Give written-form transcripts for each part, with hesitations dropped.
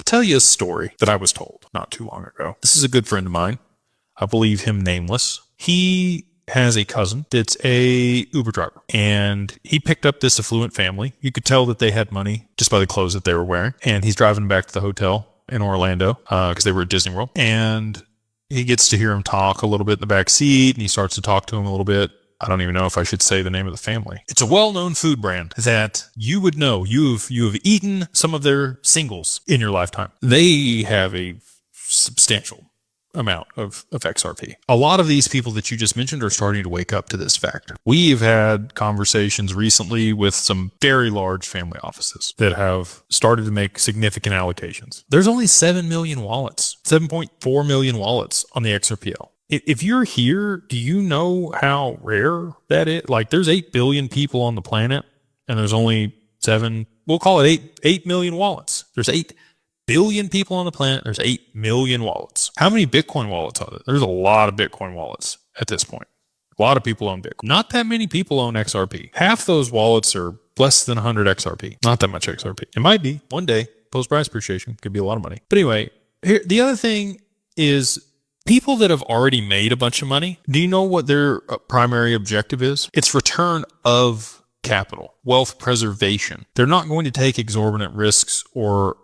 tell you a story that I was told not too long ago. This is a good friend of mine. I believe him nameless. He has a cousin that's a Uber driver, and he picked up this affluent family. You could tell that they had money just by the clothes that they were wearing. And he's driving back to the hotel in Orlando because they were at Disney World. And he gets to hear him talk a little bit in the back seat, and he starts to talk to him a little bit. I don't even know if I should say the name of the family. It's a well-known food brand that you would know. You have eaten some of their singles in your lifetime. They have a substantial amount of XRP. A lot of these people that you just mentioned are starting to wake up to this fact. We've had conversations recently with some very large family offices that have started to make significant allocations. There's only 7 million wallets, 7.4 million wallets on the XRPL. If you're here, do you know how rare that is? Like, there's 8 billion people on the planet, and there's only 7, we'll call it 8 million wallets. There's 8 billion people on the planet. There's 8 million wallets. How many Bitcoin wallets are there? There's a lot of Bitcoin wallets at this point. A lot of people own Bitcoin. Not that many people own XRP. Half those wallets are less than 100 XRP. Not that much XRP. It might be one day. Post-price appreciation could be a lot of money. But anyway, here, the other thing is, people that have already made a bunch of money, do you know what their primary objective is? It's return of capital, wealth preservation. They're not going to take exorbitant risks or,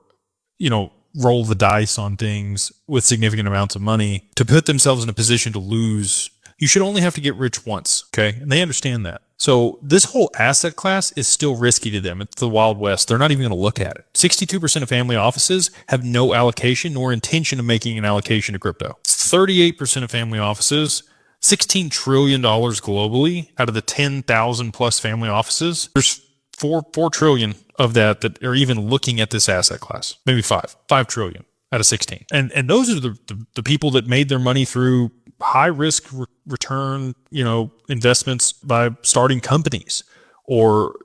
roll the dice on things with significant amounts of money to put themselves in a position to lose. You should only have to get rich once, okay? And they understand that. So this whole asset class is still risky to them. It's the Wild West. They're not even going to look at it. 62% of family offices have no allocation nor intention of making an allocation to crypto. 38% of family offices, $16 trillion globally out of the 10,000 plus family offices. There's 4 trillion of that are even looking at this asset class. Maybe 5 trillion out of 16. And those are the people that made their money through high risk return, investments by starting companies or,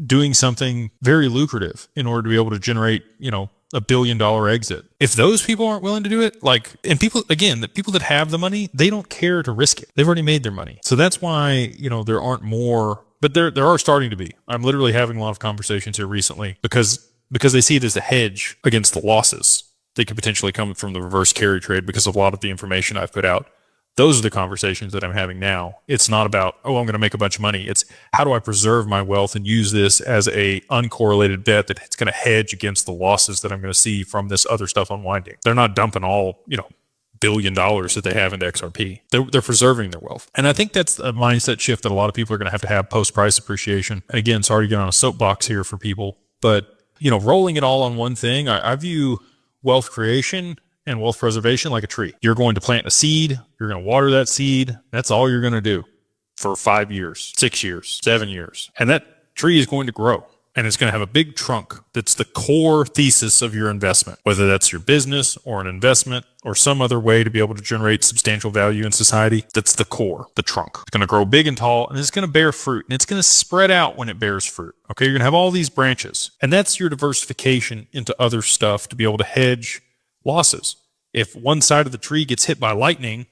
doing something very lucrative in order to be able to generate, $1 billion exit. If those people aren't willing to do it, and people, again, the people that have the money, they don't care to risk it. They've already made their money. So that's why, there aren't more, but there are starting to be. I'm literally having a lot of conversations here recently because they see it as a hedge against the losses that could potentially come from the reverse carry trade because of a lot of the information I've put out. Those are the conversations that I'm having now. It's not about, I'm going to make a bunch of money. It's how do I preserve my wealth and use this as a uncorrelated bet that it's going to hedge against the losses that I'm going to see from this other stuff unwinding. They're not dumping all, $1 billion that they have into XRP. They're preserving their wealth. And I think that's a mindset shift that a lot of people are going to have post-price appreciation. And again, sorry to get on a soapbox here for people, but, rolling it all on one thing, I view wealth creation and wealth preservation like a tree. You're going to plant a seed. You're going to water that seed. That's all you're going to do for 5 years, 6 years, 7 years. And that tree is going to grow. And it's going to have a big trunk that's the core thesis of your investment, whether that's your business or an investment or some other way to be able to generate substantial value in society. That's the core, the trunk. It's going to grow big and tall, and it's going to bear fruit, and it's going to spread out when it bears fruit. Okay, you're going to have all these branches, and that's your diversification into other stuff to be able to hedge losses. If one side of the tree gets hit by lightning,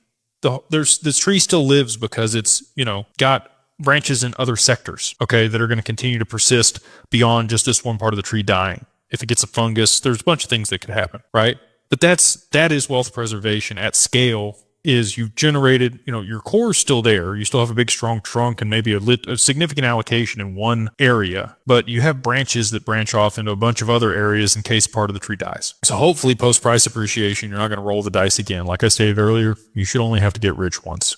this tree still lives because it's, got branches in other sectors, okay, that are going to continue to persist beyond just this one part of the tree dying. If it gets a fungus, there's a bunch of things that could happen, right? But that is wealth preservation at scale. Is you've generated, your core is still there. You still have a big, strong trunk and maybe a significant allocation in one area, but you have branches that branch off into a bunch of other areas in case part of the tree dies. So hopefully post-price appreciation, you're not going to roll the dice again. Like I stated earlier, you should only have to get rich once.